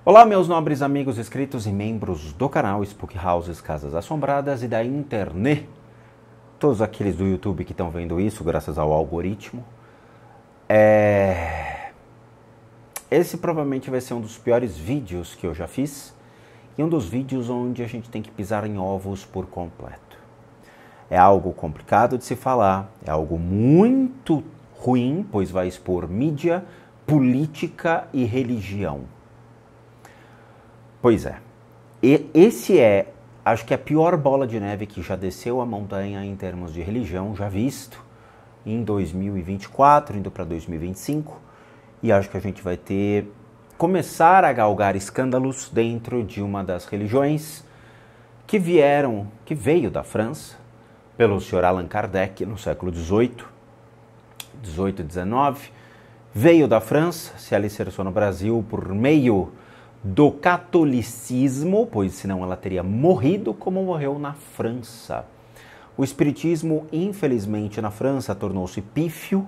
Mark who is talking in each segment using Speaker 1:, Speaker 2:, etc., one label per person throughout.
Speaker 1: Olá, meus nobres amigos inscritos e membros do canal Spook Houses Casas Assombradas e da internet. Todos aqueles do YouTube que estão vendo isso, graças ao algoritmo. Esse provavelmente vai ser um dos piores vídeos que eu já fiz. E um dos vídeos onde a gente tem que pisar em ovos por completo. É algo complicado de se falar, é algo muito ruim, pois vai expor mídia, política e religião. Pois é, esse é, acho que a pior bola de neve que já desceu a montanha em termos de religião, já visto em 2024, indo para 2025, e acho que a gente vai começar a galgar escândalos dentro de uma das religiões que veio da França, pelo Sr. Allan Kardec no século XVIII e XIX, veio da França, se alicerçou no Brasil por meio do catolicismo, pois senão ela teria morrido como morreu na França. O espiritismo, infelizmente, na França tornou-se pífio,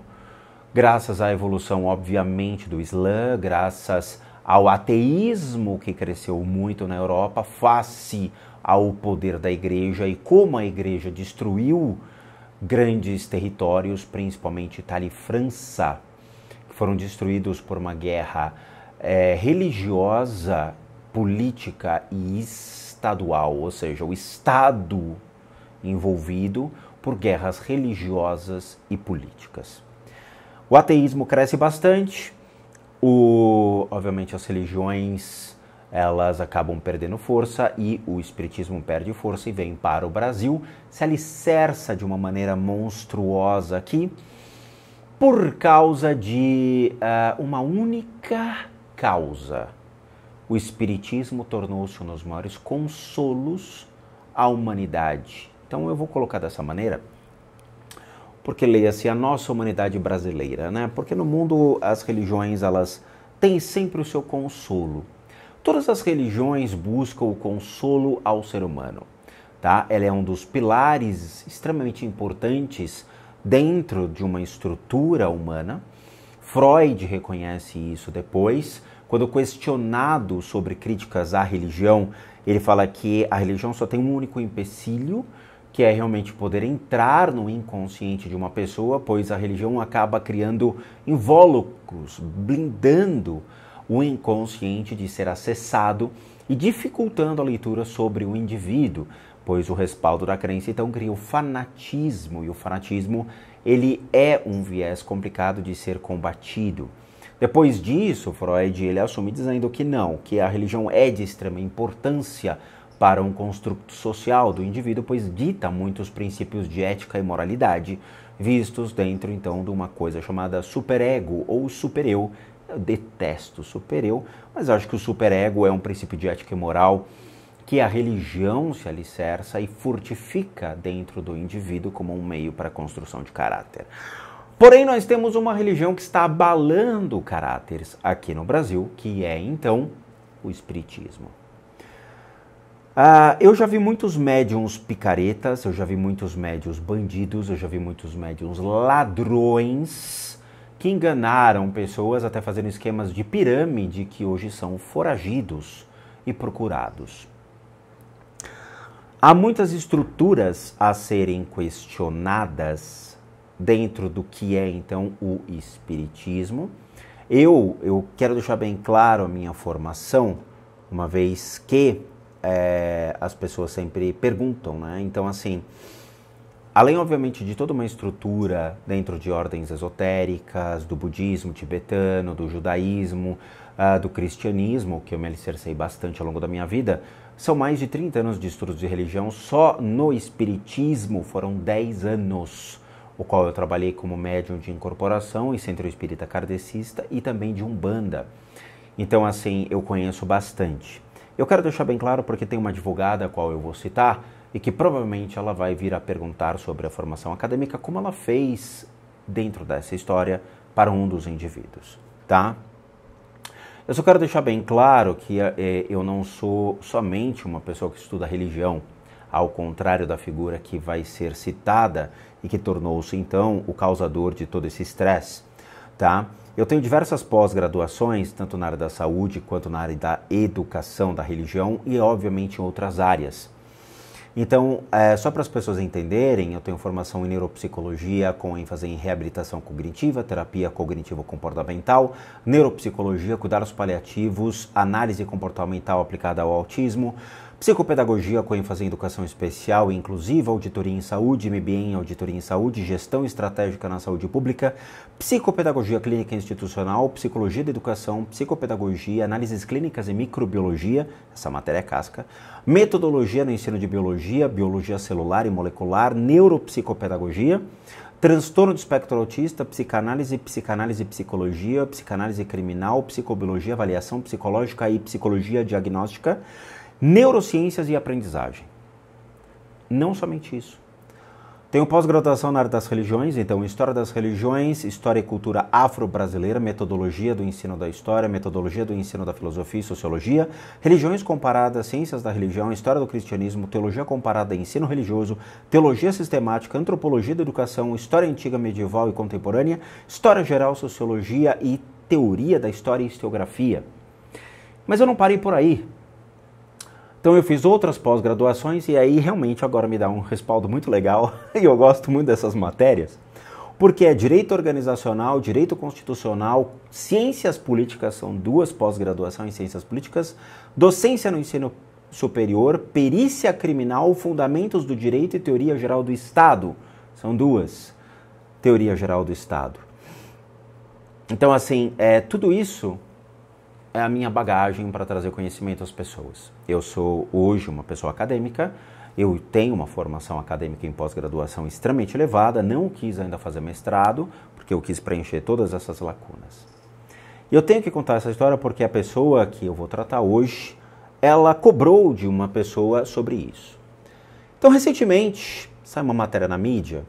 Speaker 1: graças à evolução, obviamente, do Islã, graças ao ateísmo que cresceu muito na Europa, face ao poder da igreja e como a igreja destruiu grandes territórios, principalmente Itália e França, que foram destruídos por uma guerra religiosa, política e estadual, ou seja, o Estado envolvido por guerras religiosas e políticas. O ateísmo cresce bastante, obviamente as religiões elas acabam perdendo força e o espiritismo perde força e vem para o Brasil, se alicerça de uma maneira monstruosa aqui, por causa de uma única causa. O espiritismo tornou-se um dos maiores consolos à humanidade. Então eu vou colocar dessa maneira, porque leia-se a nossa humanidade brasileira, né? Porque no mundo as religiões elas têm sempre o seu consolo. Todas as religiões buscam o consolo ao ser humano, tá? Ela é um dos pilares extremamente importantes dentro de uma estrutura humana. Freud reconhece isso depois, quando questionado sobre críticas à religião, ele fala que a religião só tem um único empecilho, que é realmente poder entrar no inconsciente de uma pessoa, pois a religião acaba criando invólucros, blindando o inconsciente de ser acessado e dificultando a leitura sobre o indivíduo, pois o respaldo da crença então cria o fanatismo, e o fanatismo ele é um viés complicado de ser combatido. Depois disso, Freud ele assume dizendo que não, que a religião é de extrema importância para um construto social do indivíduo, pois dita muitos princípios de ética e moralidade, vistos dentro então de uma coisa chamada superego ou supereu. Eu detesto supereu, mas acho que o superego é um princípio de ética e moral que a religião se alicerça e fortifica dentro do indivíduo como um meio para a construção de caráter. Porém, nós temos uma religião que está abalando caráteres aqui no Brasil, que é, então, o espiritismo. Eu já vi muitos médiuns picaretas, eu já vi muitos médiuns bandidos, eu já vi muitos médiuns ladrões que enganaram pessoas até fazendo esquemas de pirâmide que hoje são foragidos e procurados. Há muitas estruturas a serem questionadas dentro do que é, então, o espiritismo. Eu quero deixar bem claro a minha formação, uma vez que as pessoas sempre perguntam, né? Então, assim, além, obviamente, de toda uma estrutura dentro de ordens esotéricas, do budismo tibetano, do judaísmo, do cristianismo, que eu me alicercei bastante ao longo da minha vida, são mais de 30 anos de estudos de religião. Só no espiritismo foram 10 anos, o qual eu trabalhei como médium de incorporação e centro espírita kardecista e também de Umbanda. Então, assim, eu conheço bastante. Eu quero deixar bem claro porque tem uma advogada a qual eu vou citar e que provavelmente ela vai vir a perguntar sobre a formação acadêmica, como ela fez dentro dessa história para um dos indivíduos, tá? Eu só quero deixar bem claro que eu não sou somente uma pessoa que estuda religião, ao contrário da figura que vai ser citada e que tornou-se, então, o causador de todo esse estresse, tá? Eu tenho diversas pós-graduações, tanto na área da saúde quanto na área da educação, da religião e, obviamente, em outras áreas. Então, só para as pessoas entenderem, eu tenho formação em neuropsicologia com ênfase em reabilitação cognitiva, terapia cognitivo-comportamental, neuropsicologia, cuidados paliativos, análise comportamental aplicada ao autismo, psicopedagogia com ênfase em educação especial e inclusiva, auditoria em saúde, MBA em auditoria em saúde, gestão estratégica na saúde pública, psicopedagogia clínica institucional, psicologia da educação, psicopedagogia, análises clínicas e microbiologia, essa matéria é casca, metodologia no ensino de biologia, biologia celular e molecular, neuropsicopedagogia, transtorno do espectro autista, psicanálise, psicanálise e psicologia, psicanálise criminal, psicobiologia, avaliação psicológica e psicologia diagnóstica, neurociências e aprendizagem. Não somente isso. Tenho pós-graduação na área das religiões, então História das Religiões, História e Cultura Afro-Brasileira, Metodologia do Ensino da História, Metodologia do Ensino da Filosofia e Sociologia, Religiões Comparadas, Ciências da Religião, História do Cristianismo, Teologia Comparada e Ensino Religioso, Teologia Sistemática, Antropologia da Educação, História Antiga, Medieval e Contemporânea, História Geral, Sociologia e Teoria da História e Historiografia. Mas eu não parei por aí. Então eu fiz outras pós-graduações e aí realmente agora me dá um respaldo muito legal e eu gosto muito dessas matérias, porque é Direito Organizacional, Direito Constitucional, Ciências Políticas, são duas pós-graduações em Ciências Políticas, Docência no Ensino Superior, Perícia Criminal, Fundamentos do Direito e Teoria Geral do Estado, são duas, Teoria Geral do Estado. Então assim, tudo isso é a minha bagagem para trazer conhecimento às pessoas. Eu sou hoje uma pessoa acadêmica, eu tenho uma formação acadêmica em pós-graduação extremamente elevada, não quis ainda fazer mestrado, porque eu quis preencher todas essas lacunas. E eu tenho que contar essa história porque a pessoa que eu vou tratar hoje, ela cobrou de uma pessoa sobre isso. Então, recentemente, saiu uma matéria na mídia,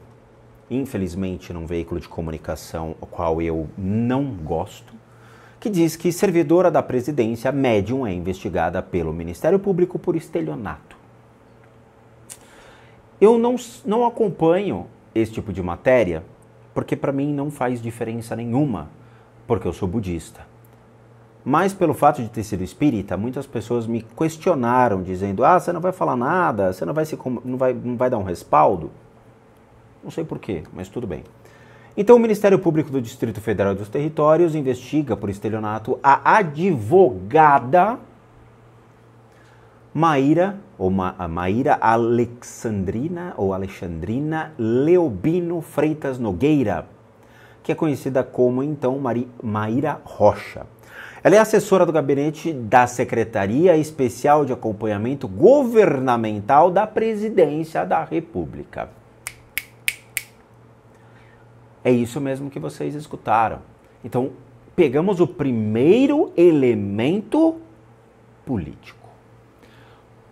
Speaker 1: infelizmente num veículo de comunicação ao qual eu não gosto, que diz que servidora da presidência médium é investigada pelo Ministério Público por estelionato. Eu não acompanho esse tipo de matéria, porque para mim não faz diferença nenhuma, porque eu sou budista. Mas pelo fato de ter sido espírita, muitas pessoas me questionaram, dizendo, você não vai falar nada, você não vai dar um respaldo? Não sei porquê, mas tudo bem. Então, o Ministério Público do Distrito Federal e dos Territórios investiga por estelionato a advogada Maíra Alexandrina Leobino Freitas Nogueira, que é conhecida como, então, Maíra Rocha. Ela é assessora do gabinete da Secretaria Especial de Acompanhamento Governamental da Presidência da República. É isso mesmo que vocês escutaram. Então, pegamos o primeiro elemento político.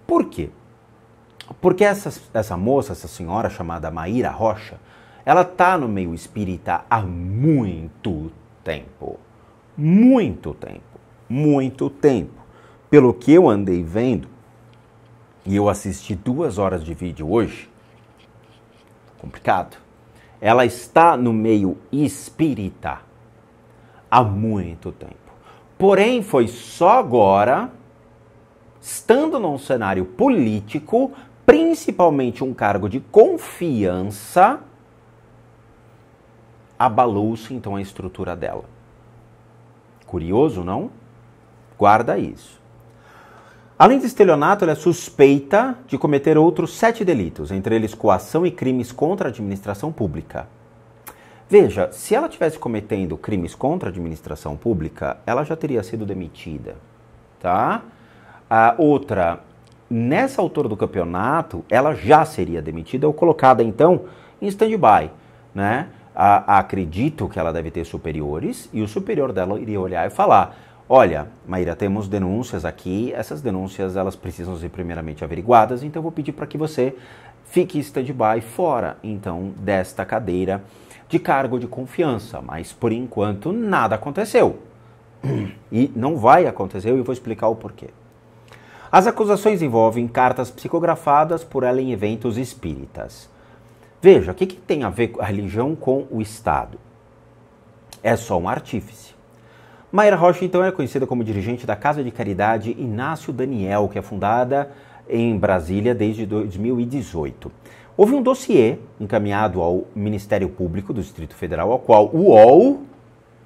Speaker 1: Por quê? Porque essa moça, essa senhora chamada Maíra Rocha, ela está no meio espírita há muito tempo. Muito tempo. Muito tempo. Pelo que eu andei vendo, e eu assisti 2 horas de vídeo hoje, complicado. Ela está no meio espírita há muito tempo. Porém, foi só agora, estando num cenário político, principalmente um cargo de confiança, abalou-se então a estrutura dela. Curioso, não? Guarda isso. Além de estelionato, ela é suspeita de cometer outros 7 delitos, entre eles coação e crimes contra a administração pública. Veja, se ela estivesse cometendo crimes contra a administração pública, ela já teria sido demitida, tá? A outra, nessa altura do campeonato, ela já seria demitida ou colocada, então, em stand-by, né? Acredito que ela deve ter superiores e o superior dela iria olhar e falar: olha, Maíra, temos denúncias aqui, essas denúncias elas precisam ser primeiramente averiguadas, então eu vou pedir para que você fique stand-by fora, então, desta cadeira de cargo de confiança, mas por enquanto nada aconteceu. E não vai acontecer, e eu vou explicar o porquê. As acusações envolvem cartas psicografadas por ela em eventos espíritas. Veja, o que tem a ver a religião com o Estado? É só um artífice. Mayra Rocha, então, é conhecida como dirigente da Casa de Caridade Inácio Daniel, que é fundada em Brasília desde 2018. Houve um dossiê encaminhado ao Ministério Público do Distrito Federal, ao qual o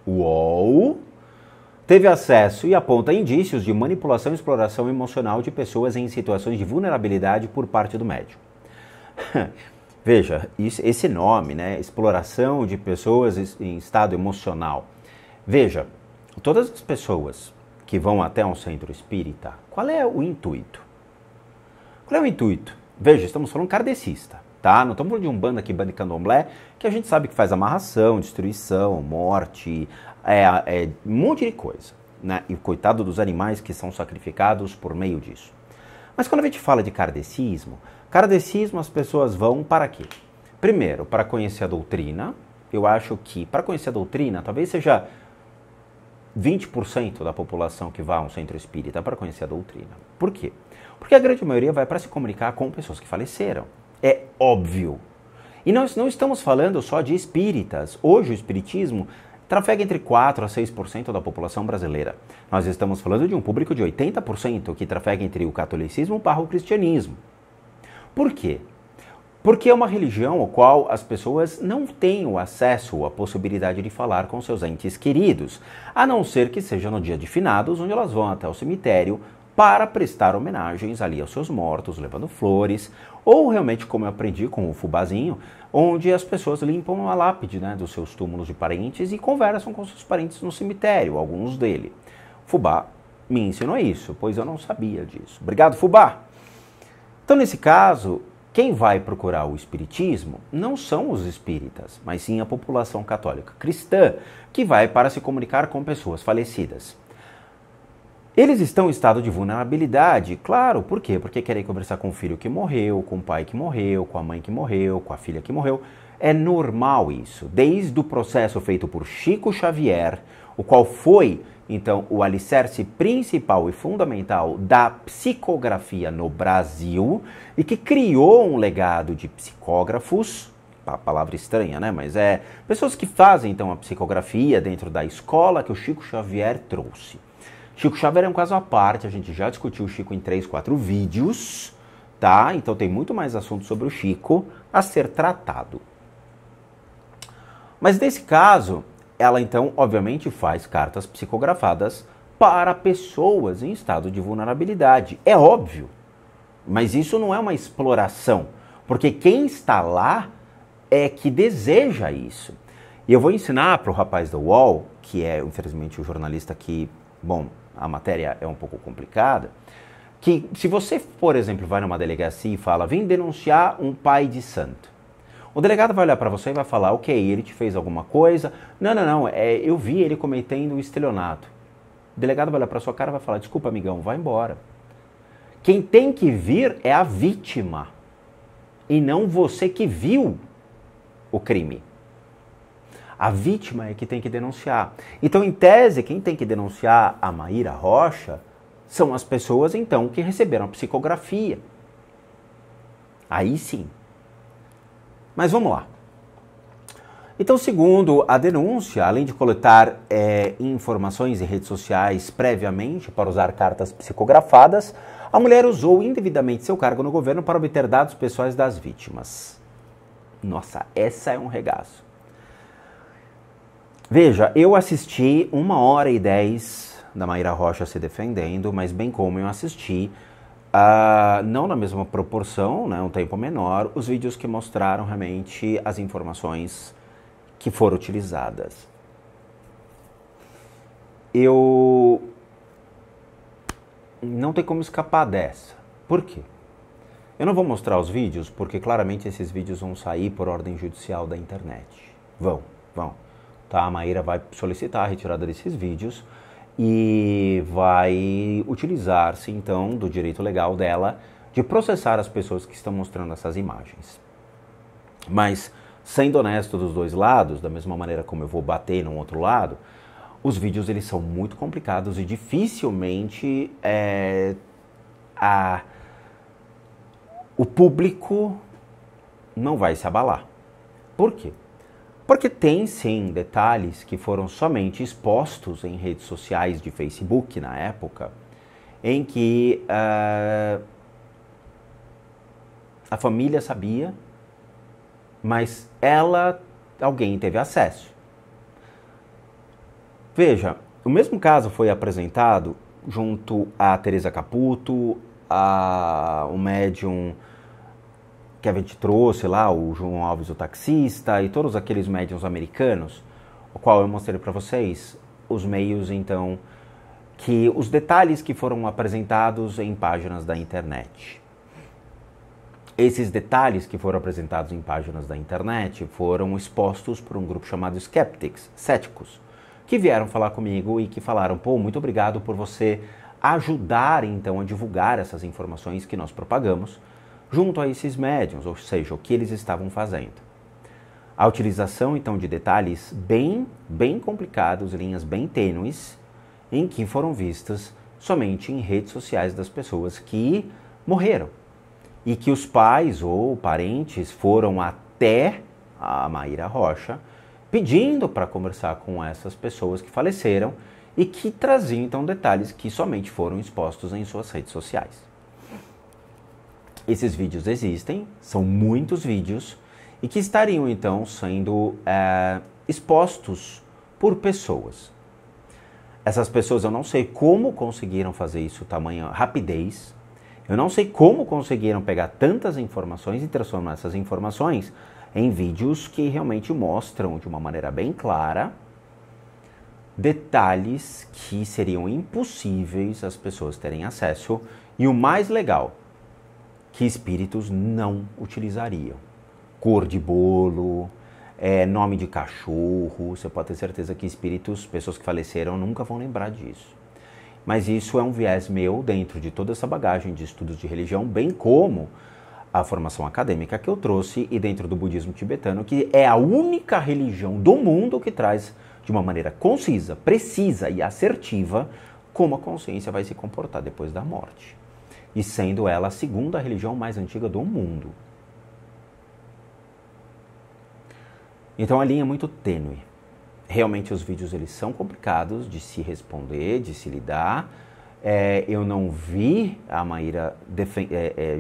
Speaker 1: UOL teve acesso e aponta indícios de manipulação e exploração emocional de pessoas em situações de vulnerabilidade por parte do médium. Veja, esse nome, né, exploração de pessoas em estado emocional. Veja, todas as pessoas que vão até um centro espírita, qual é o intuito? Qual é o intuito? Veja, estamos falando kardecista, tá? Não estamos falando de Umbanda, Quimbanda e Candomblé, que a gente sabe que faz amarração, destruição, morte, um monte de coisa, né? E coitado dos animais que são sacrificados por meio disso. Mas quando a gente fala de kardecismo as pessoas vão para quê? Primeiro, para conhecer a doutrina. Eu acho que para conhecer a doutrina, talvez seja 20% da população que vai a um centro espírita para conhecer a doutrina. Por quê? Porque a grande maioria vai para se comunicar com pessoas que faleceram. É óbvio. E nós não estamos falando só de espíritas. Hoje o espiritismo trafega entre 4% a 6% da população brasileira. Nós estamos falando de um público de 80% que trafega entre o catolicismo e o cristianismo. Por quê? Porque é uma religião ao qual as pessoas não têm o acesso ou a possibilidade de falar com seus entes queridos, a não ser que seja no dia de finados, onde elas vão até o cemitério para prestar homenagens ali aos seus mortos, levando flores, ou realmente, como eu aprendi com o Fubazinho, onde as pessoas limpam a lápide, né, dos seus túmulos de parentes e conversam com seus parentes no cemitério, alguns dele. Fubá me ensinou isso, pois eu não sabia disso. Obrigado, Fubá! Então, nesse caso, quem vai procurar o espiritismo não são os espíritas, mas sim a população católica cristã, que vai para se comunicar com pessoas falecidas. Eles estão em estado de vulnerabilidade, claro, por quê? Porque querem conversar com o filho que morreu, com o pai que morreu, com a mãe que morreu, com a filha que morreu. É normal isso, desde o processo feito por Chico Xavier, o qual foi, então, o alicerce principal e fundamental da psicografia no Brasil e que criou um legado de psicógrafos, a palavra estranha, né? Mas pessoas que fazem, então, a psicografia dentro da escola que o Chico Xavier trouxe. Chico Xavier é um caso à parte, a gente já discutiu o Chico em 3, 4 vídeos, tá? Então tem muito mais assunto sobre o Chico a ser tratado. Mas nesse caso, ela então, obviamente, faz cartas psicografadas para pessoas em estado de vulnerabilidade. É óbvio, mas isso não é uma exploração, porque quem está lá é que deseja isso. E eu vou ensinar para o rapaz da UOL, que é, infelizmente, o jornalista que, bom, a matéria é um pouco complicada, que se você, por exemplo, vai numa delegacia e fala, vem denunciar um pai de santo, o delegado vai olhar para você e vai falar, ok, ele te fez alguma coisa, não, eu vi ele cometendo um estelionato. O delegado vai olhar para sua cara e vai falar, desculpa, amigão, vai embora. Quem tem que vir é a vítima, e não você que viu o crime. A vítima é que tem que denunciar. Então, em tese, quem tem que denunciar a Mayra Rocha são as pessoas, então, que receberam a psicografia. Aí sim. Mas vamos lá. Então, segundo a denúncia, além de coletar informações em redes sociais previamente para usar cartas psicografadas, a mulher usou indevidamente seu cargo no governo para obter dados pessoais das vítimas. Nossa, essa é um regaço. Veja, eu assisti 1h10 da Mayra Rocha se defendendo, mas bem como eu assisti, não na mesma proporção, né, um tempo menor, os vídeos que mostraram realmente as informações que foram utilizadas. Eu não tenho como escapar dessa. Por quê? Eu não vou mostrar os vídeos, porque claramente esses vídeos vão sair por ordem judicial da internet. Vão. Tá? A Mayra vai solicitar a retirada desses vídeos e vai utilizar-se, então, do direito legal dela de processar as pessoas que estão mostrando essas imagens. Mas, sendo honesto dos dois lados, da mesma maneira como eu vou bater no outro lado, os vídeos eles são muito complicados e dificilmente o público não vai se abalar. Por quê? Porque tem, sim, detalhes que foram somente expostos em redes sociais de Facebook na época, em que a família sabia, mas alguém teve acesso. Veja, o mesmo caso foi apresentado junto a Teresa Caputo, o médium que a gente trouxe lá, o João Alves, o taxista, e todos aqueles médiuns americanos, o qual eu mostrei para vocês, os meios, então, os detalhes que foram apresentados em páginas da internet. Esses detalhes que foram apresentados em páginas da internet foram expostos por um grupo chamado Skeptics, céticos, que vieram falar comigo e que falaram, pô, muito obrigado por você ajudar, então, a divulgar essas informações que nós propagamos junto a esses médiuns, ou seja, o que eles estavam fazendo. A utilização, então, de detalhes bem complicados, linhas bem tênues, em que foram vistas somente em redes sociais das pessoas que morreram. E que os pais ou parentes foram até a Mayra Rocha pedindo para conversar com essas pessoas que faleceram e que traziam, então, detalhes que somente foram expostos em suas redes sociais. Esses vídeos existem, são muitos vídeos, e que estariam, então, sendo expostos por pessoas. Essas pessoas, eu não sei como conseguiram fazer isso, tamanha rapidez, eu não sei como conseguiram pegar tantas informações e transformar essas informações em vídeos que realmente mostram, de uma maneira bem clara, detalhes que seriam impossíveis as pessoas terem acesso, e o mais legal, que espíritos não utilizariam. Cor de bolo, nome de cachorro, você pode ter certeza que espíritos, pessoas que faleceram, nunca vão lembrar disso. Mas isso é um viés meu dentro de toda essa bagagem de estudos de religião, bem como a formação acadêmica que eu trouxe e dentro do budismo tibetano, que é a única religião do mundo que traz de uma maneira concisa, precisa e assertiva como a consciência vai se comportar depois da morte. E sendo ela a segunda religião mais antiga do mundo. Então a linha é muito tênue. Realmente os vídeos eles são complicados de se responder, de se lidar. Eu não vi a Mayra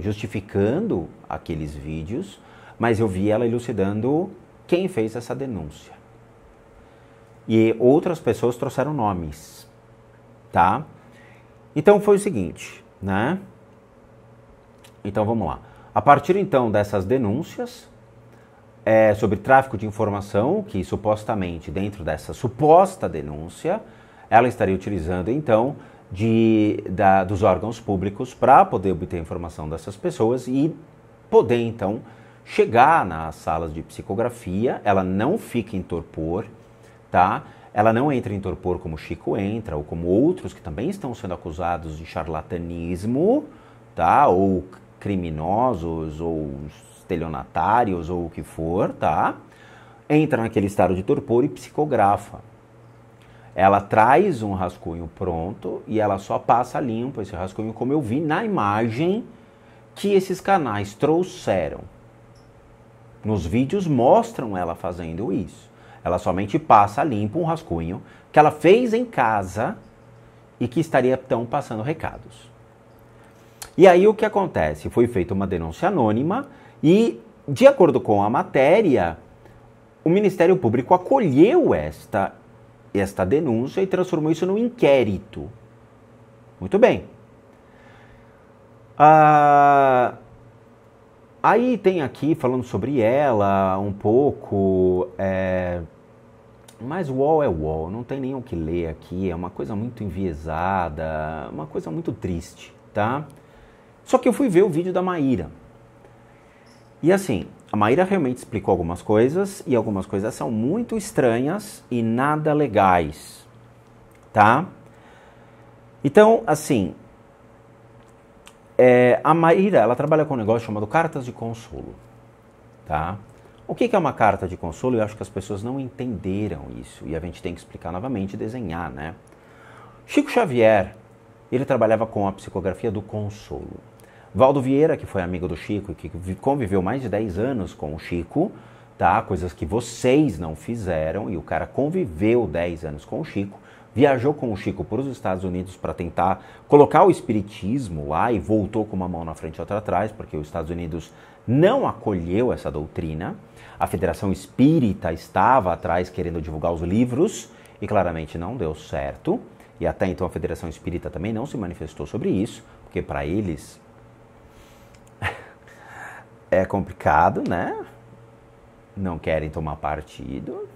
Speaker 1: justificando aqueles vídeos, mas eu vi ela elucidando quem fez essa denúncia. E outras pessoas trouxeram nomes, tá? Então foi o seguinte, né? Então vamos lá. A partir então dessas denúncias sobre tráfico de informação, que supostamente dentro dessa suposta denúncia, ela estaria utilizando então dos órgãos públicos para poder obter informação dessas pessoas e poder então chegar nas salas de psicografia. Ela não fica em torpor, tá? Ela não entra em torpor como Chico entra, ou como outros que também estão sendo acusados de charlatanismo, tá? Ou criminosos, ou estelionatários, ou o que for, tá? Entra naquele estado de torpor e psicografa. Ela traz um rascunho pronto e ela só passa limpo esse rascunho, como eu vi na imagem que esses canais trouxeram. Nos vídeos mostram ela fazendo isso. Ela somente passa limpo um rascunho que ela fez em casa e que estaria então passando recados. E aí o que acontece? Foi feita uma denúncia anônima e, de acordo com a matéria, o Ministério Público acolheu esta denúncia e transformou isso num inquérito. Muito bem. Aí tem aqui, falando sobre ela, um pouco... Mas UOL é UOL, não tem nem o que ler aqui, é uma coisa muito enviesada, uma coisa muito triste, tá? Só que eu fui ver o vídeo da Mayra. E assim, a Mayra realmente explicou algumas coisas, e algumas coisas são muito estranhas e nada legais, tá? Então, assim, a Mayra, ela trabalha com um negócio chamado cartas de consolo, tá? O que é uma carta de consolo? Eu acho que as pessoas não entenderam isso, e a gente tem que explicar novamente e desenhar, né? Chico Xavier, ele trabalhava com a psicografia do consolo. Valdo Vieira, que foi amigo do Chico e que conviveu mais de 10 anos com o Chico, tá? Coisas que vocês não fizeram, e o cara conviveu 10 anos com o Chico, viajou com o Chico para os Estados Unidos para tentar colocar o espiritismo lá e voltou com uma mão na frente e outra atrás, porque os Estados Unidos não acolheu essa doutrina. A Federação Espírita estava atrás querendo divulgar os livros e claramente não deu certo. E até então a Federação Espírita também não se manifestou sobre isso, porque para eles é complicado, né? Não querem tomar partido.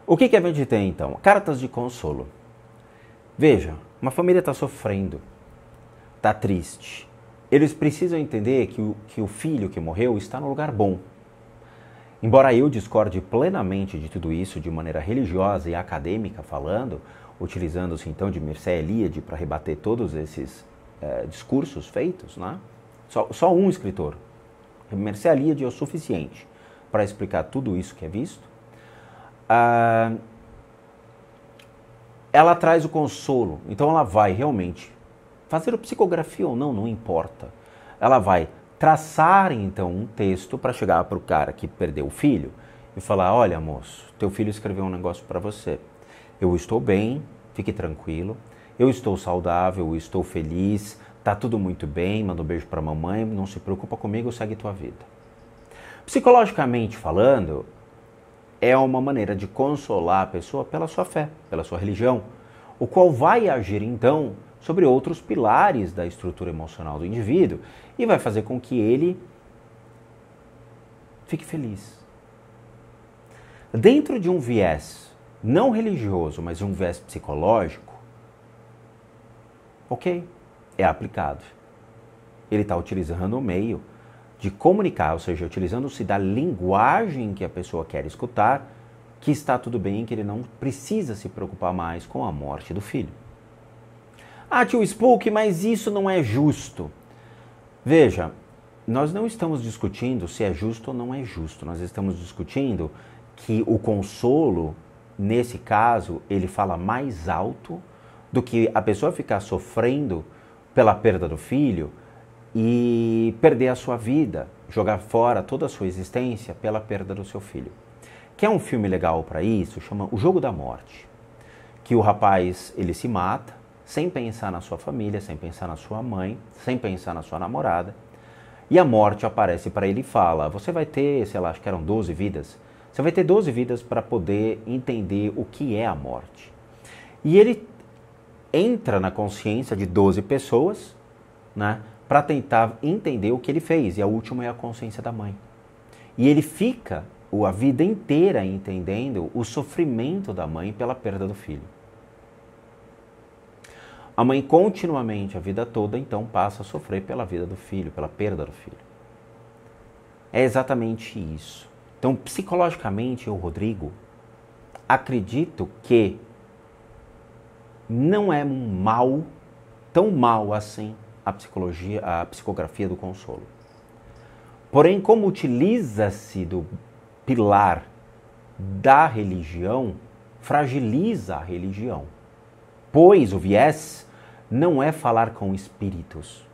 Speaker 1: O que a gente tem então? Cartas de consolo. Veja, uma família está sofrendo, está triste. Eles precisam entender que o filho que morreu está no lugar bom. Embora eu discorde plenamente de tudo isso de maneira religiosa e acadêmica falando, utilizando-se então de Mircea Eliade para rebater todos esses discursos feitos, né? Só um escritor, Mircea Eliade, é o suficiente para explicar tudo isso que é visto. Ela traz o consolo, então ela vai realmente fazer a psicografia ou não, não importa. Ela vai traçar então um texto para chegar para o cara que perdeu o filho e falar: olha, moço, teu filho escreveu um negócio para você. Eu estou bem, fique tranquilo. Eu estou saudável, eu estou feliz, tá tudo muito bem, manda um beijo para a mamãe, não se preocupa comigo, segue tua vida. Psicologicamente falando, é uma maneira de consolar a pessoa pela sua fé, pela sua religião, o qual vai agir então sobre outros pilares da estrutura emocional do indivíduo e vai fazer com que ele fique feliz. Dentro de um viés não religioso, mas um viés psicológico, ok, é aplicado. Ele está utilizando o meio de comunicar, ou seja, utilizando-se da linguagem que a pessoa quer escutar, que está tudo bem, que ele não precisa se preocupar mais com a morte do filho. Ah, tio Spook, mas isso não é justo. Veja, nós não estamos discutindo se é justo ou não é justo. Nós estamos discutindo que o consolo, nesse caso, ele fala mais alto do que a pessoa ficar sofrendo pela perda do filho e perder a sua vida, jogar fora toda a sua existência pela perda do seu filho. Que é um filme legal para isso, chama O Jogo da Morte. Que o rapaz, ele se mata, sem pensar na sua família, sem pensar na sua mãe, sem pensar na sua namorada. E a morte aparece para ele e fala: você vai ter, sei lá, acho que eram 12 vidas. Você vai ter 12 vidas para poder entender o que é a morte. E ele entra na consciência de 12 pessoas, né, para tentar entender o que ele fez. E a última é a consciência da mãe. E ele fica a vida inteira entendendo o sofrimento da mãe pela perda do filho. A mãe continuamente, a vida toda, então passa a sofrer pela vida do filho, pela perda do filho. É exatamente isso. Então, psicologicamente, eu, Rodrigo, acredito que não é tão mal assim a psicografia do consolo. Porém, como utiliza-se do pilar da religião, fragiliza a religião. Pois o viés não é falar com espíritos,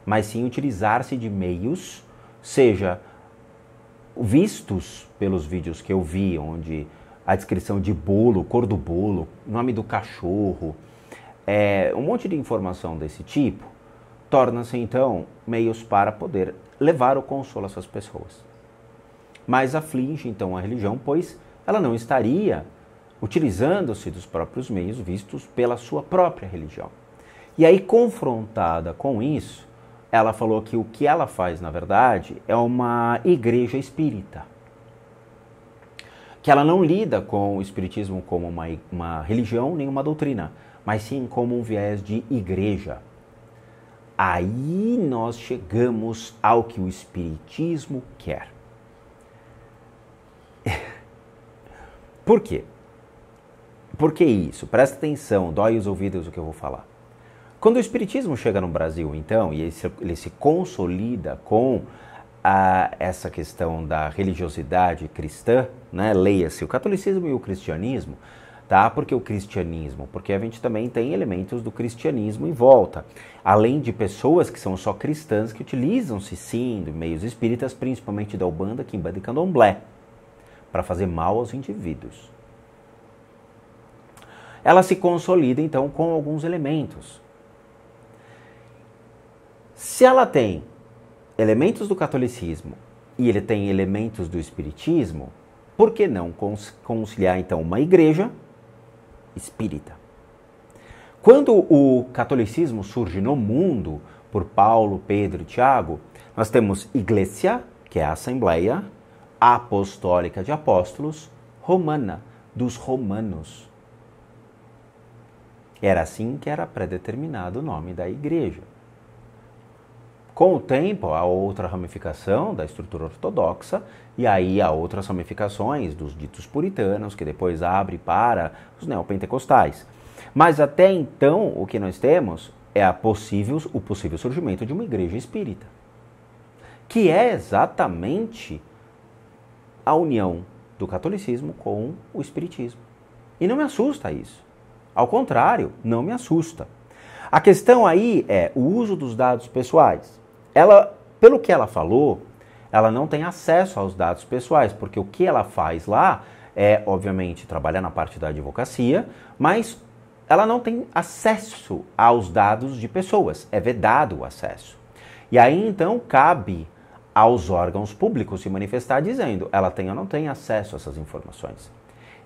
Speaker 1: mas sim utilizar-se de meios, seja vistos pelos vídeos que eu vi, onde a descrição de bolo, cor do bolo, nome do cachorro, um monte de informação desse tipo, torna-se então meios para poder levar o consolo a essas pessoas. Mas aflige então a religião, pois ela não estaria utilizando-se dos próprios meios vistos pela sua própria religião. E aí, confrontada com isso, ela falou que o que ela faz, na verdade, é uma igreja espírita. Que ela não lida com o espiritismo como uma religião, nem uma doutrina, mas sim como um viés de igreja. Aí nós chegamos ao que o espiritismo quer. Por quê? Por que isso? Presta atenção, dói os ouvidos o que eu vou falar. Quando o espiritismo chega no Brasil, então, e ele se consolida com essa questão da religiosidade cristã, né? Leia-se o catolicismo e o cristianismo, tá? Por que o cristianismo? Porque a gente também tem elementos do cristianismo em volta. Além de pessoas que são só cristãs que utilizam-se sim de meios espíritas, principalmente da Umbanda, Quimbanda e Candomblé, para fazer mal aos indivíduos. Ela se consolida então com alguns elementos. Se ela tem elementos do catolicismo e ele tem elementos do espiritismo, por que não conciliar então uma igreja espírita? Quando o catolicismo surge no mundo, por Paulo, Pedro e Tiago, nós temos Igreja, que é a Assembleia Apostólica de Apóstolos, Romana, dos romanos. Era assim que era predeterminado o nome da igreja. Com o tempo, há outra ramificação da estrutura ortodoxa, e aí há outras ramificações dos ditos puritanos, que depois abre para os neopentecostais. Mas até então, o que nós temos é o possível surgimento de uma igreja espírita, que é exatamente a união do catolicismo com o espiritismo. E não me assusta isso. Ao contrário, não me assusta. A questão aí é o uso dos dados pessoais. Ela, pelo que ela falou, ela não tem acesso aos dados pessoais, porque o que ela faz lá é, obviamente, trabalhar na parte da advocacia, mas ela não tem acesso aos dados de pessoas, é vedado o acesso. E aí, então, cabe aos órgãos públicos se manifestar dizendo, ela tem ou não tem acesso a essas informações.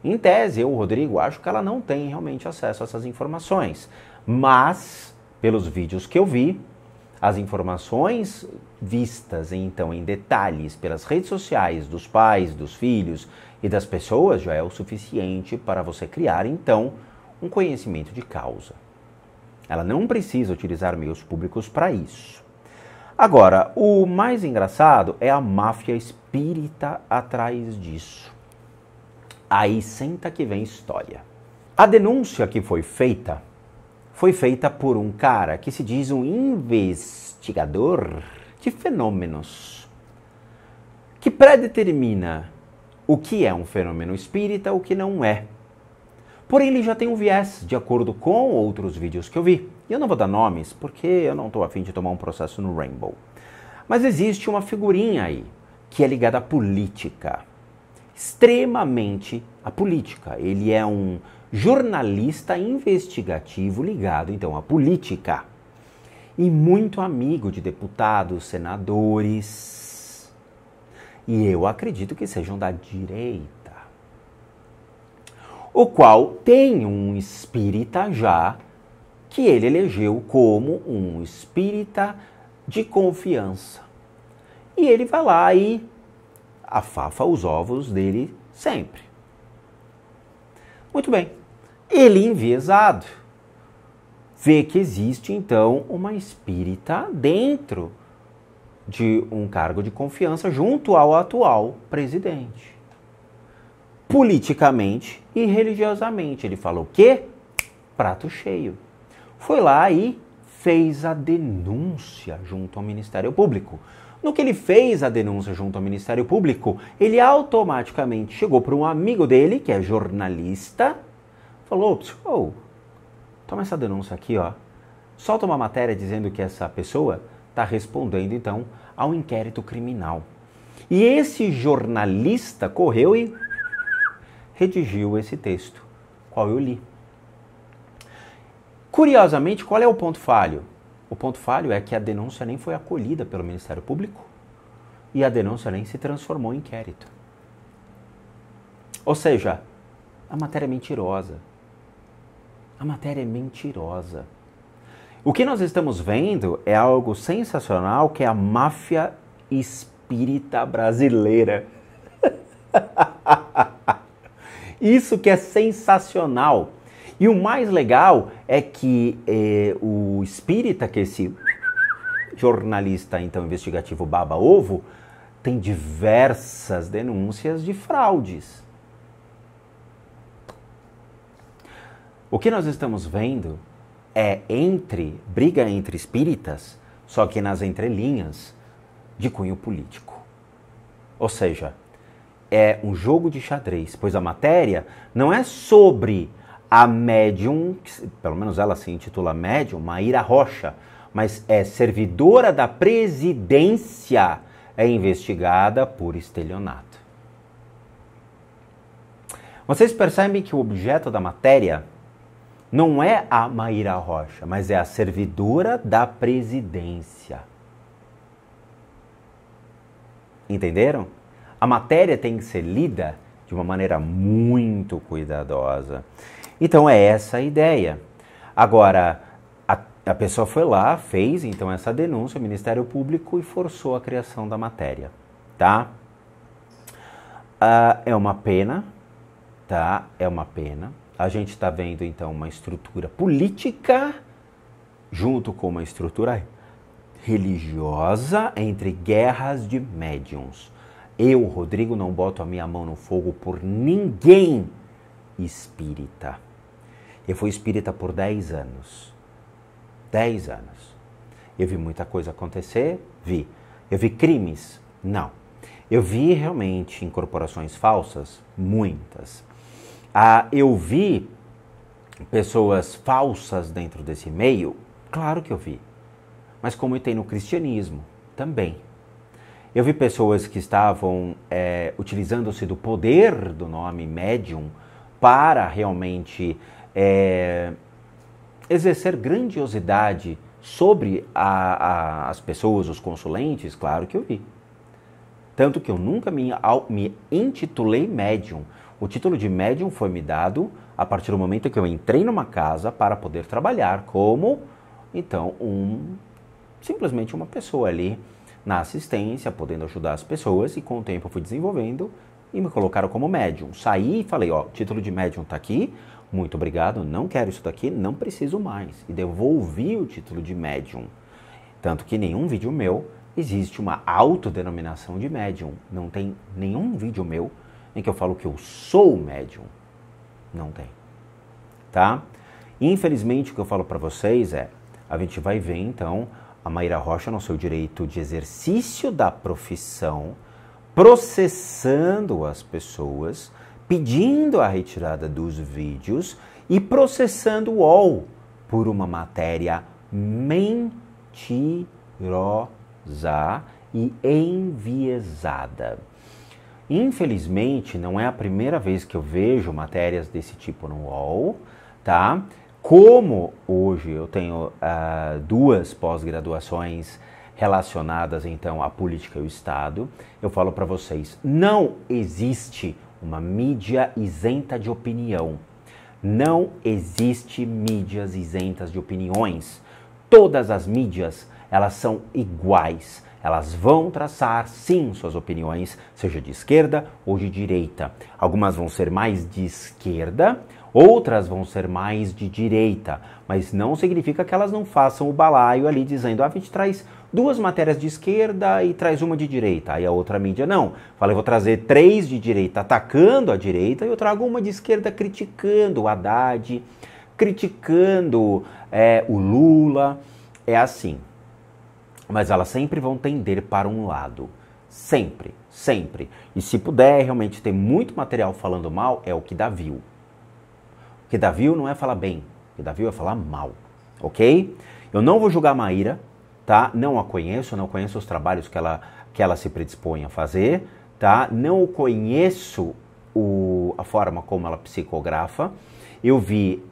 Speaker 1: Em tese, eu, Rodrigo, acho que ela não tem realmente acesso a essas informações, mas, pelos vídeos que eu vi, as informações vistas, então, em detalhes pelas redes sociais dos pais, dos filhos e das pessoas já é o suficiente para você criar, então, um conhecimento de causa. Ela não precisa utilizar meios públicos para isso. Agora, o mais engraçado é a máfia espírita atrás disso. Aí senta que vem história. A denúncia que foi feita por um cara que se diz um investigador de fenômenos, que predetermina o que é um fenômeno espírita, o que não é. Porém, ele já tem um viés, de acordo com outros vídeos que eu vi. E eu não vou dar nomes, porque eu não estou a fim de tomar um processo no Rainbow. Mas existe uma figurinha aí, que é ligada à política. Extremamente à política. Ele é um jornalista investigativo ligado, então, à política. E muito amigo de deputados, senadores. E eu acredito que sejam da direita. O qual tem um espírita já, que ele elegeu como um espírita de confiança. E ele vai lá e afafa os ovos dele sempre. Muito bem. Ele, enviesado, vê que existe, então, uma espírita dentro de um cargo de confiança junto ao atual presidente. Politicamente e religiosamente. Ele falou o quê? Prato cheio. Foi lá e fez a denúncia junto ao Ministério Público. No que ele fez a denúncia junto ao Ministério Público, ele automaticamente chegou para um amigo dele, que é jornalista, falou, toma essa denúncia aqui, ó. Solta uma matéria dizendo que essa pessoa está respondendo, então, a um inquérito criminal. E esse jornalista correu e redigiu esse texto, qual eu li. Curiosamente, qual é o ponto falho? O ponto falho é que a denúncia nem foi acolhida pelo Ministério Público e a denúncia nem se transformou em inquérito. Ou seja, a matéria é mentirosa. A matéria é mentirosa. O que nós estamos vendo é algo sensacional, que é a máfia espírita brasileira. Isso que é sensacional. E o mais legal é que o espírita, que esse jornalista então investigativo baba-ovo, tem diversas denúncias de fraudes. O que nós estamos vendo é briga entre espíritas, só que nas entrelinhas de cunho político. Ou seja, é um jogo de xadrez, pois a matéria não é sobre a médium, pelo menos ela se intitula médium, Maíra Rocha, mas é servidora da presidência, é investigada por estelionato. Vocês percebem que o objeto da matéria não é a Maíra Rocha, mas é a servidora da presidência. Entenderam? A matéria tem que ser lida de uma maneira muito cuidadosa. Então é essa a ideia. Agora, a pessoa foi lá, fez então essa denúncia ao Ministério Público e forçou a criação da matéria, tá? É uma pena, tá? É uma pena. A gente está vendo então uma estrutura política junto com uma estrutura religiosa entre guerras de médiuns. Eu, Rodrigo, não boto a minha mão no fogo por ninguém espírita. Eu fui espírita por 10 anos. 10 anos. Eu vi muita coisa acontecer? Vi. Eu vi crimes? Não. Eu vi realmente incorporações falsas? Muitas. Eu vi pessoas falsas dentro desse meio? Claro que eu vi. Mas como tem no cristianismo, também. Eu vi pessoas que estavam utilizando-se do poder do nome médium para realmente exercer grandiosidade sobre as pessoas, os consulentes, claro que eu vi. Tanto que eu nunca me intitulei médium. O título de médium foi me dado a partir do momento que eu entrei numa casa para poder trabalhar como, então, simplesmente uma pessoa ali na assistência, podendo ajudar as pessoas, e com o tempo eu fui desenvolvendo e me colocaram como médium. Saí e falei, ó, o título de médium tá aqui, muito obrigado, não quero isso daqui, não preciso mais. E devolvi o título de médium. Tanto que em nenhum vídeo meu existe uma autodenominação de médium. Não tem nenhum vídeo meu em que eu falo que eu sou médium. Não tem. Tá? Infelizmente, o que eu falo para vocês a gente vai ver então a Maíra Rocha no seu direito de exercício da profissão, processando as pessoas, pedindo a retirada dos vídeos e processando o UOL por uma matéria mentirosa e enviesada. Infelizmente, não é a primeira vez que eu vejo matérias desse tipo no UOL, tá? Como hoje eu tenho 2 pós-graduações relacionadas então à política e ao Estado, eu falo para vocês, não existe uma mídia isenta de opinião. Não existe mídias isentas de opiniões. Todas as mídias, elas são iguais. Elas vão traçar, sim, suas opiniões, seja de esquerda ou de direita. Algumas vão ser mais de esquerda, outras vão ser mais de direita. Mas não significa que elas não façam o balaio ali dizendo, a gente traz 2 matérias de esquerda e traz uma de direita. Aí a outra mídia, não. Fala, eu vou trazer 3 de direita atacando a direita e eu trago uma de esquerda criticando o Haddad, criticando o Lula. É assim. Mas elas sempre vão tender para um lado. Sempre, sempre. E se puder realmente ter muito material falando mal, é o que dá view. O que dá view não é falar bem, o que dá view é falar mal, ok? Eu não vou julgar a Maíra, tá? Não a conheço, não conheço os trabalhos que ela se predispõe a fazer, tá? Não conheço a forma como ela psicografa. Eu vi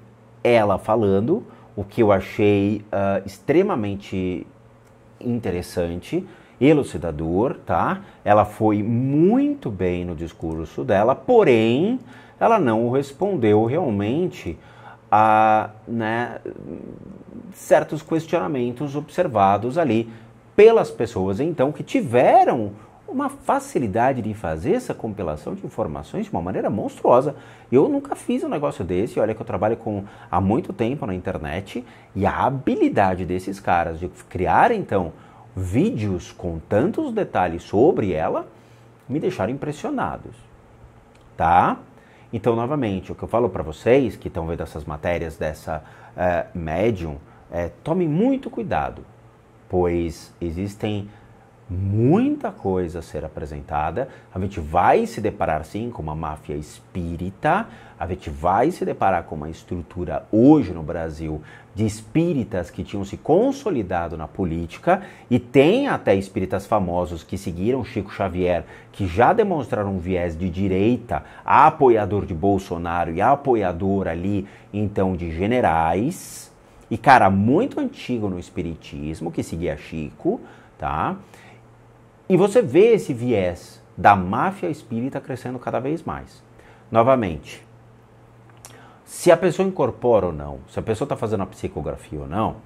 Speaker 1: ela falando, o que eu achei extremamente interessante, elucidador, tá? Ela foi muito bem no discurso dela, porém, ela não respondeu realmente a certos questionamentos observados ali pelas pessoas, então, que tiveram uma facilidade de fazer essa compilação de informações de uma maneira monstruosa. Eu nunca fiz um negócio desse, olha que eu trabalho há muito tempo na internet, e a habilidade desses caras de criar, então, vídeos com tantos detalhes sobre ela, me deixaram impressionados, tá? Então, novamente, o que eu falo para vocês que estão vendo essas matérias dessa médium, tomem muito cuidado, pois existem muita coisa a ser apresentada, a gente vai se deparar sim com uma máfia espírita, a gente vai se deparar com uma estrutura hoje no Brasil de espíritas que tinham se consolidado na política e tem até espíritas famosos que seguiram Chico Xavier, que já demonstraram um viés de direita, apoiador de Bolsonaro e apoiador ali então de generais, e cara muito antigo no espiritismo que seguia Chico, tá? E você vê esse viés da máfia espírita crescendo cada vez mais. Novamente, se a pessoa incorpora ou não, se a pessoa está fazendo a psicografia ou não,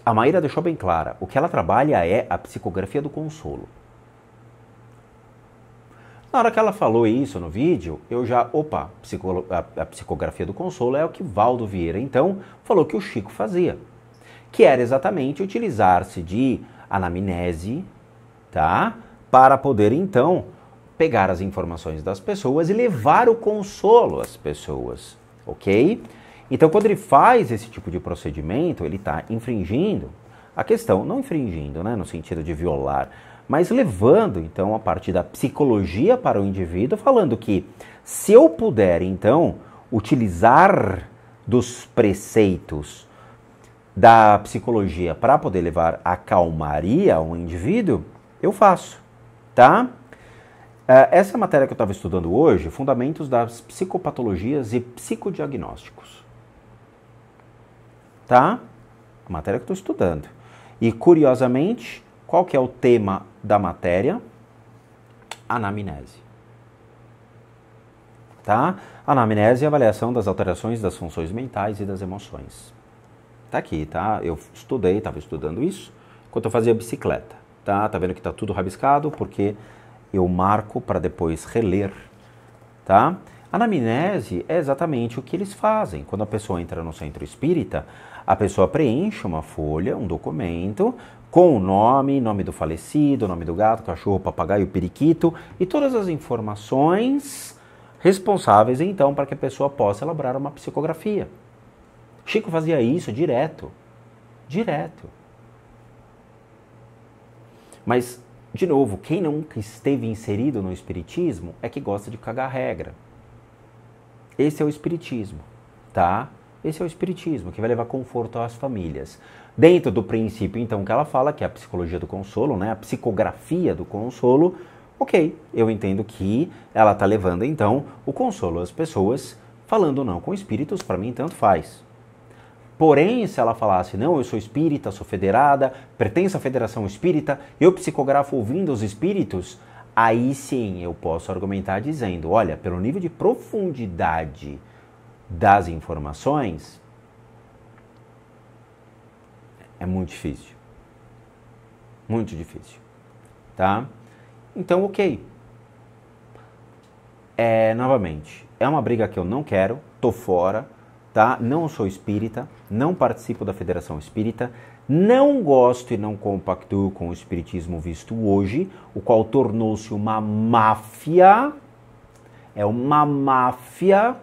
Speaker 1: a Maíra deixou bem clara, o que ela trabalha é a psicografia do consolo. Na hora que ela falou isso no vídeo, eu já, a psicografia do consolo é o que Valdo Vieira, então, falou que o Chico fazia, que era exatamente utilizar-se de anamnese, tá? Para poder, então, pegar as informações das pessoas e levar o consolo às pessoas, ok? Então, quando ele faz esse tipo de procedimento, ele está infringindo a questão, não infringindo, né, no sentido de violar, mas levando, então, a parte da psicologia para o indivíduo, falando que se eu puder, então, utilizar dos preceitos da psicologia para poder levar a calmaria ao indivíduo, eu faço, tá? Essa matéria que eu estava estudando hoje, Fundamentos das Psicopatologias e Psicodiagnósticos, tá? A matéria que eu estou estudando. E, curiosamente, qual que é o tema da matéria? Anamnese. Tá? Anamnese é a avaliação das alterações das funções mentais e das emoções. Tá aqui, tá? Eu estudei, estava estudando isso enquanto eu fazia bicicleta. Tá vendo que está tudo rabiscado porque eu marco para depois reler, tá? Anamnese é exatamente o que eles fazem. Quando a pessoa entra no centro espírita, a pessoa preenche uma folha, um documento, com o nome do falecido, nome do gato, cachorro, papagaio, periquito e todas as informações responsáveis, então, para que a pessoa possa elaborar uma psicografia. Chico fazia isso direto. Mas, de novo, quem nunca esteve inserido no espiritismo é que gosta de cagar regra. Esse é o espiritismo, tá? Esse é o espiritismo, que vai levar conforto às famílias. Dentro do princípio, então, que ela fala, que é a psicologia do consolo, né? A psicografia do consolo, ok, eu entendo que ela está levando, então, o consolo às pessoas, falando ou não com espíritos, para mim, tanto faz. Porém, se ela falasse, não, eu sou espírita, sou federada, pertenço à federação espírita, eu psicografo ouvindo os espíritos, aí sim eu posso argumentar dizendo, olha, pelo nível de profundidade das informações, é muito difícil. Muito difícil. Tá? Então, ok. Novamente, é uma briga que eu não quero, tô fora, tá? Não sou espírita, não participo da Federação Espírita, não gosto e não compactuo com o espiritismo visto hoje, o qual tornou-se uma máfia, é uma máfia,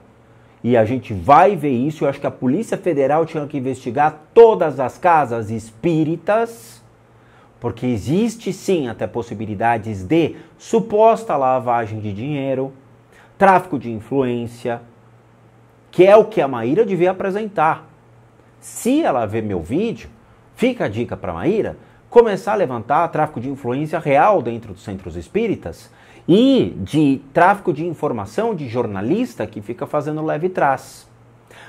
Speaker 1: e a gente vai ver isso. Eu acho que a Polícia Federal tinha que investigar todas as casas espíritas, porque existe sim até possibilidades de suposta lavagem de dinheiro, tráfico de influência, que é o que a Maíra devia apresentar. Se ela ver meu vídeo, fica a dica para a Maíra começar a levantar tráfico de influência real dentro dos centros espíritas e de tráfico de informação de jornalista que fica fazendo leve trás.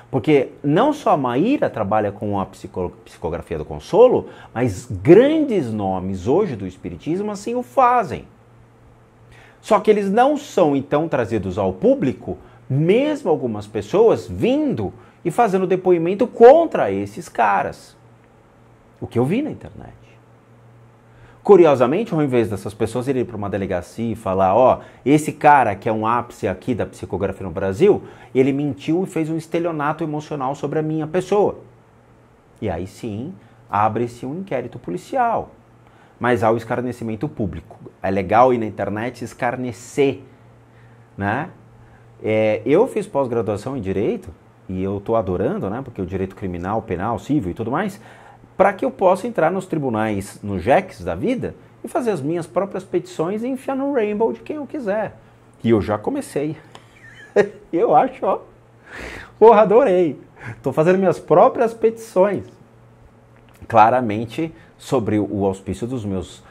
Speaker 1: Porque não só a Maíra trabalha com a psicografia do consolo, mas grandes nomes hoje do espiritismo assim o fazem. Só que eles não são então trazidos ao público, mesmo algumas pessoas vindo e fazendo depoimento contra esses caras. O que eu vi na internet. Curiosamente, ao invés dessas pessoas irem para uma delegacia e falar, ó, esse cara que é um ápice aqui da psicografia no Brasil, ele mentiu e fez um estelionato emocional sobre a minha pessoa. E aí sim, abre-se um inquérito policial. Mas há o escarnecimento público. É legal ir na internet escarnecer, né? Eu fiz pós-graduação em Direito, e eu estou adorando, né? Porque o direito criminal, penal, civil e tudo mais, para que eu possa entrar nos tribunais, nos JECs da vida, e fazer as minhas próprias petições e enfiar no Rainbow de quem eu quiser. E eu já comecei. Eu acho, ó. Porra, adorei. Estou fazendo minhas próprias petições. Claramente sobre o auspício dos meus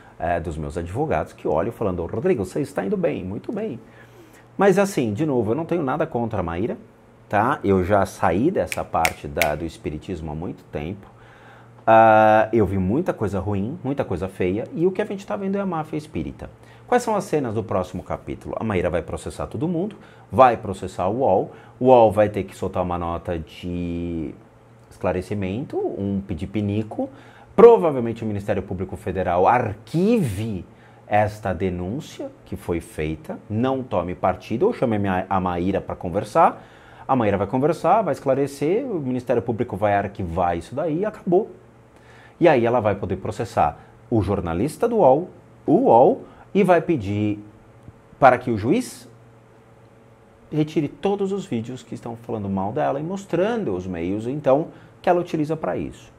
Speaker 1: advogados que olham falando, Rodrigo, você está indo bem, muito bem. Mas assim, de novo, eu não tenho nada contra a Maíra, tá? Eu já saí dessa parte do espiritismo há muito tempo. Eu vi muita coisa ruim, muita coisa feia, e o que a gente está vendo é a máfia espírita. Quais são as cenas do próximo capítulo? A Maíra vai processar todo mundo, vai processar o UOL vai ter que soltar uma nota de esclarecimento, um pedido-pinico, provavelmente o Ministério Público Federal arquive esta denúncia que foi feita, não tome partido, ou chame a Maíra para conversar, a Maíra vai conversar, vai esclarecer, o Ministério Público vai arquivar isso daí e acabou. E aí ela vai poder processar o jornalista do UOL, o UOL, e vai pedir para que o juiz retire todos os vídeos que estão falando mal dela e mostrando os meios, então, que ela utiliza para isso.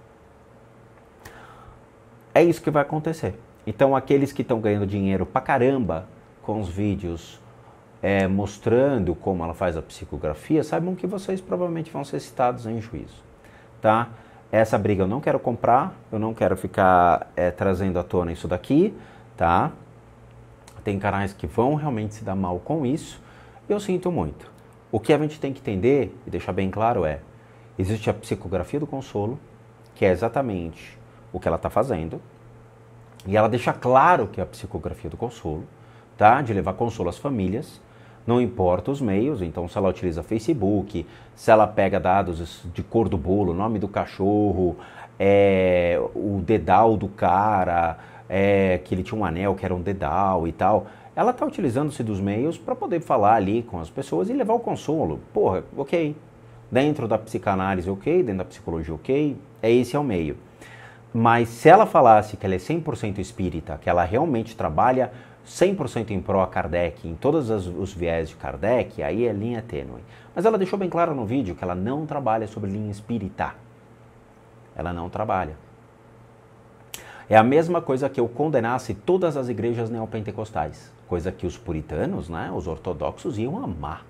Speaker 1: É isso que vai acontecer. Então, aqueles que estão ganhando dinheiro pra caramba com os vídeos mostrando como ela faz a psicografia, saibam que vocês provavelmente vão ser citados em juízo, tá? Essa briga eu não quero comprar, eu não quero ficar trazendo à tona isso daqui, tá? Tem canais que vão realmente se dar mal com isso, eu sinto muito. O que a gente tem que entender e deixar bem claro existe a psicografia do consolo, que é exatamente o que ela está fazendo, e ela deixa claro que é a psicografia do consolo, tá? De levar consolo às famílias, não importa os meios, então se ela utiliza Facebook, se ela pega dados de cor do bolo, nome do cachorro, o dedal do cara, que ele tinha um anel que era um dedal e tal, ela está utilizando-se dos meios para poder falar ali com as pessoas e levar o consolo. Porra, ok. Dentro da psicanálise, ok. Dentro da psicologia, ok. Esse é o meio. Mas se ela falasse que ela é 100% espírita, que ela realmente trabalha 100% em pró a Kardec, em todos os viés de Kardec, aí é linha tênue. Mas ela deixou bem claro no vídeo que ela não trabalha sobre linha espírita. Ela não trabalha. É a mesma coisa que eu condenasse todas as igrejas neopentecostais, coisa que os puritanos, né, os ortodoxos iam amar.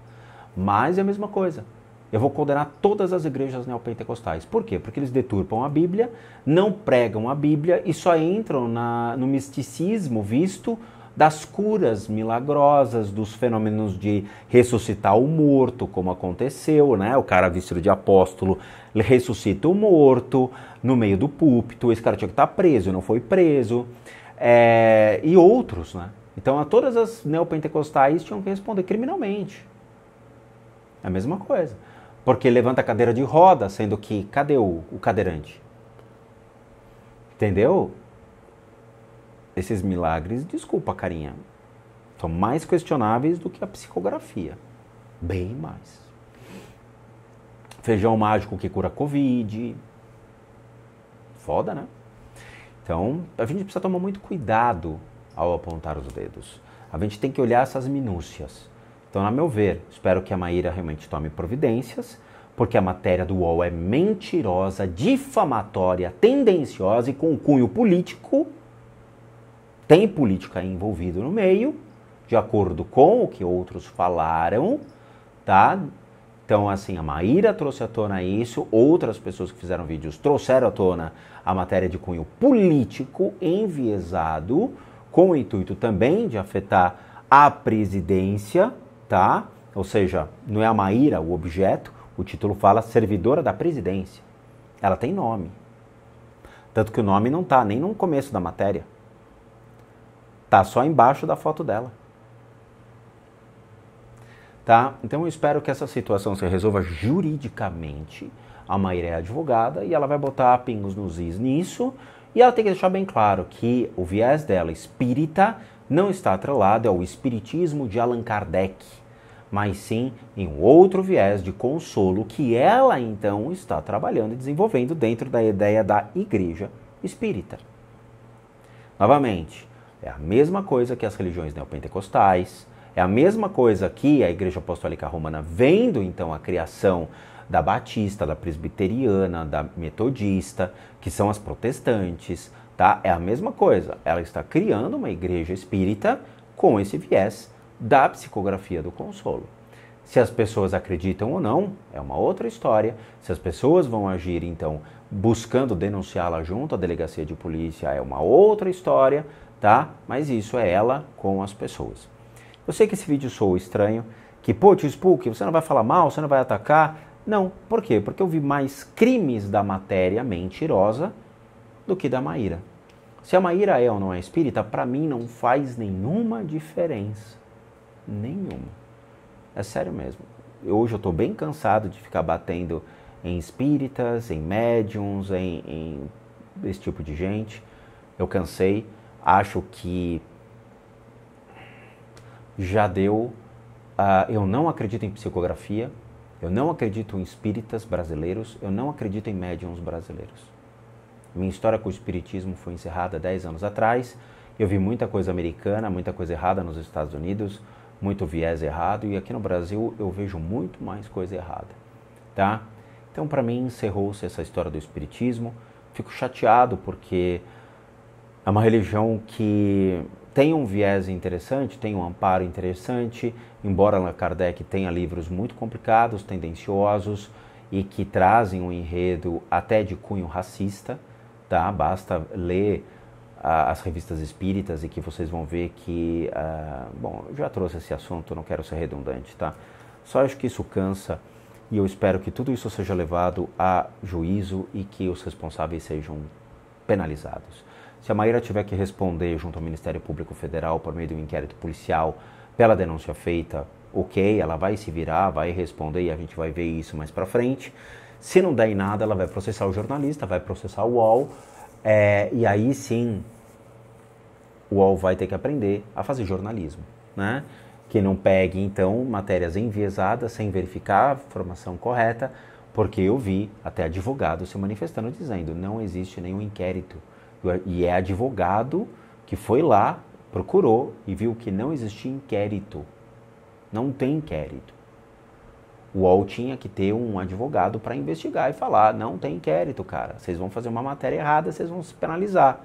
Speaker 1: Mas é a mesma coisa. Eu vou condenar todas as igrejas neopentecostais. Por quê? Porque eles deturpam a Bíblia, não pregam a Bíblia e só entram no misticismo visto das curas milagrosas, dos fenômenos de ressuscitar o morto, como aconteceu, né? O cara vestido de apóstolo ressuscita o morto no meio do púlpito, esse cara tinha que estar preso, não foi preso, e outros, né? Então, a todas as neopentecostais tinham que responder criminalmente. É a mesma coisa. Porque levanta a cadeira de roda, sendo que, cadê o cadeirante? Entendeu? Esses milagres, desculpa, carinha, são mais questionáveis do que a psicografia. Bem mais. Feijão mágico que cura Covid. Foda, né? Então, a gente precisa tomar muito cuidado ao apontar os dedos. A gente tem que olhar essas minúcias. Então, a meu ver, espero que a Maíra realmente tome providências, porque a matéria do UOL é mentirosa, difamatória, tendenciosa e com cunho político. Tem política envolvida no meio, de acordo com o que outros falaram, tá? Então, assim, a Maíra trouxe à tona isso, outras pessoas que fizeram vídeos trouxeram à tona a matéria de cunho político enviesado, com o intuito também de afetar a presidência, tá? Ou seja, não é a Maíra o objeto, o título fala servidora da presidência. Ela tem nome. Tanto que o nome não tá nem no começo da matéria. Tá só embaixo da foto dela. Tá? Então eu espero que essa situação se resolva juridicamente. A Maíra é advogada e ela vai botar pingos nos is nisso. E ela tem que deixar bem claro que o viés dela espírita não está atrelado ao espiritismo de Allan Kardec, mas sim em um outro viés de consolo que ela então está trabalhando e desenvolvendo dentro da ideia da igreja espírita. Novamente, é a mesma coisa que as religiões neopentecostais, é a mesma coisa que a Igreja Apostólica Romana, vendo então a criação da Batista, da Presbiteriana, da Metodista, que são as protestantes, tá? É a mesma coisa. Ela está criando uma igreja espírita com esse viés da psicografia do consolo. Se as pessoas acreditam ou não, é uma outra história. Se as pessoas vão agir, então, buscando denunciá-la junto à delegacia de polícia, é uma outra história, tá? Mas isso é ela com as pessoas. Eu sei que esse vídeo soa estranho, que, pô, tio Spook, você não vai falar mal, você não vai atacar. Não, por quê? Porque eu vi mais crimes da matéria mentirosa do que da Maíra. Se a Maíra é ou não é espírita, para mim não faz nenhuma diferença. Nenhuma. É sério mesmo. Hoje eu estou bem cansado de ficar batendo em espíritas, em médiums, em esse tipo de gente. Eu cansei. Acho que já deu. Eu não acredito em psicografia. Eu não acredito em espíritas brasileiros. Eu não acredito em médiums brasileiros. Minha história com o espiritismo foi encerrada 10 anos atrás. Eu vi muita coisa americana, muita coisa errada nos Estados Unidos, muito viés errado, e aqui no Brasil eu vejo muito mais coisa errada, tá? Então, para mim, encerrou-se essa história do espiritismo. Fico chateado porque é uma religião que tem um viés interessante, tem um amparo interessante, embora Allan Kardec tenha livros muito complicados, tendenciosos e que trazem um enredo até de cunho racista, tá? Basta ler as revistas espíritas e que vocês vão ver que, bom, eu já trouxe esse assunto, não quero ser redundante, tá? Só acho que isso cansa e eu espero que tudo isso seja levado a juízo e que os responsáveis sejam penalizados. Se a Maíra tiver que responder junto ao Ministério Público Federal por meio de um inquérito policial pela denúncia feita, ok, ela vai se virar, vai responder e a gente vai ver isso mais pra frente. Se não der em nada, ela vai processar o jornalista, vai processar o UOL, e aí sim o UOL vai ter que aprender a fazer jornalismo, né? Que não pegue, então, matérias enviesadas, sem verificar a informação correta, porque eu vi até advogado se manifestando dizendo não existe nenhum inquérito. E é advogado que foi lá, procurou e viu que não existia inquérito. Não tem inquérito. O UOL tinha que ter um advogado para investigar e falar, não tem inquérito, cara. Vocês vão fazer uma matéria errada, vocês vão se penalizar.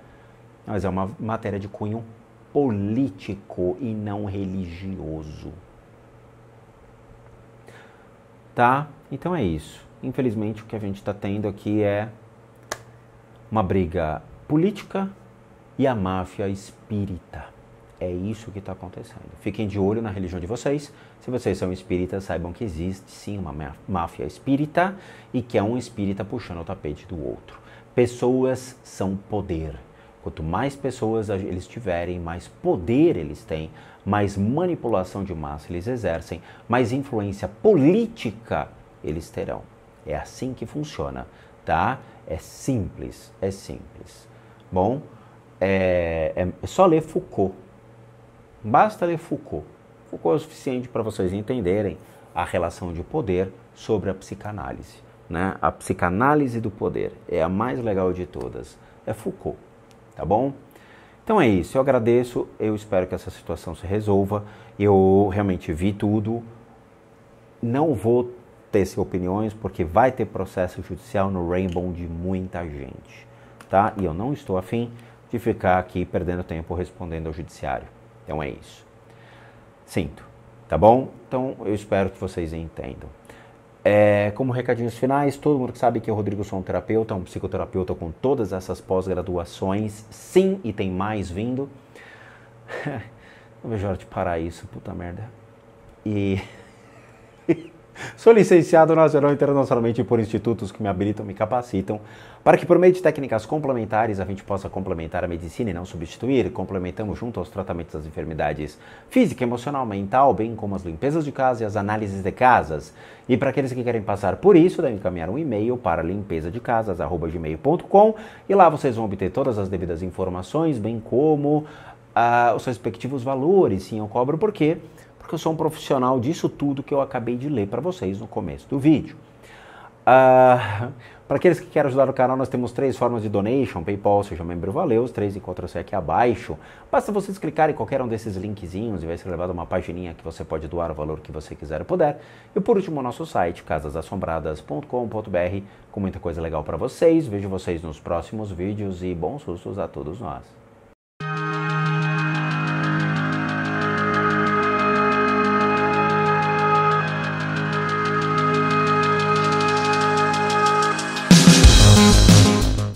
Speaker 1: Mas é uma matéria de cunho político e não religioso. Tá? Então é isso. Infelizmente o que a gente está tendo aqui é uma briga política e a máfia espírita. É isso que está acontecendo. Fiquem de olho na religião de vocês. Se vocês são espíritas, saibam que existe sim uma máfia espírita e que é um espírita puxando o tapete do outro. Pessoas são poder. Quanto mais pessoas eles tiverem, mais poder eles têm, mais manipulação de massa eles exercem, mais influência política eles terão. É assim que funciona, tá? É simples, é simples. Bom, é só ler Foucault. Basta ler Foucault. Foucault é o suficiente para vocês entenderem a relação de poder sobre a psicanálise, né? A psicanálise do poder é a mais legal de todas. É Foucault. Tá bom? Então é isso, eu agradeço, eu espero que essa situação se resolva. Eu realmente vi tudo, não vou ter opiniões porque vai ter processo judicial no Rainbow de muita gente, tá? E eu não estou afim de ficar aqui perdendo tempo respondendo ao judiciário. Então é isso. Sinto, tá bom? Então eu espero que vocês entendam. Como recadinhos finais, todo mundo que sabe que eu, Rodrigo, sou um terapeuta, um psicoterapeuta com todas essas pós-graduações, sim, e tem mais vindo. Não vejo a hora de parar isso, puta merda. E sou licenciado nacional e internacionalmente por institutos que me habilitam, me capacitam, para que por meio de técnicas complementares a gente possa complementar a medicina e não substituir. Complementamos junto aos tratamentos das enfermidades física, emocional, mental, bem como as limpezas de casa e as análises de casas. E para aqueles que querem passar por isso, devem encaminhar um e-mail para limpezadecasas@gmail.com e lá vocês vão obter todas as devidas informações, bem como os respectivos valores. Sim, eu cobro por quê? Porque eu sou um profissional disso tudo que eu acabei de ler para vocês no começo do vídeo. Para aqueles que querem ajudar o canal, nós temos 3 formas de donation: PayPal, seja membro, valeu. Os 3 encontram-se aqui abaixo. Basta vocês clicarem em qualquer um desses linkzinhos e vai ser levado a uma pagininha que você pode doar o valor que você quiser e puder. E por último, o nosso site, casasassombradas.com.br, com muita coisa legal para vocês. Vejo vocês nos próximos vídeos e bons sustos a todos nós.